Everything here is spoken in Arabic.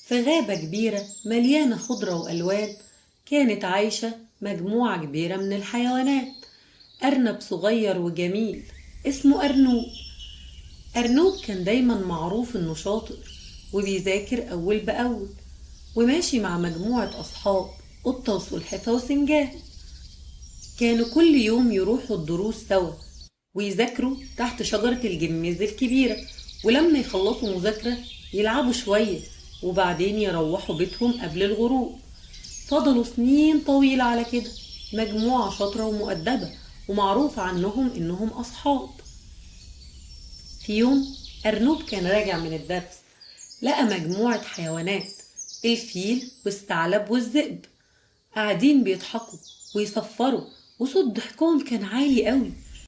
في غابة كبيرة مليانة خضرة وألوان، كانت عايشة مجموعة كبيرة من الحيوانات. أرنب صغير وجميل اسمه أرنوب. أرنوب كان دايما معروف إنه شاطر وبيذاكر أول بأول، وماشي مع مجموعة أصحاب قطة وسلحفاة وسنجاب. كانوا كل يوم يروحوا الدروس سوا ويذاكروا تحت شجرة الجميز الكبيرة، ولما يخلصوا مذاكرة يلعبوا شوية وبعدين يروحوا بيتهم قبل الغروب. فضلوا سنين طويلة على كده، مجموعة شاطرة ومؤدبة ومعروف عنهم إنهم أصحاب. في يوم أرنوب كان راجع من الدرس، لقى مجموعة حيوانات، الفيل والثعلب والذئب، قاعدين بيضحكوا ويصفروا، وصوت ضحكهم كان عالي قوي.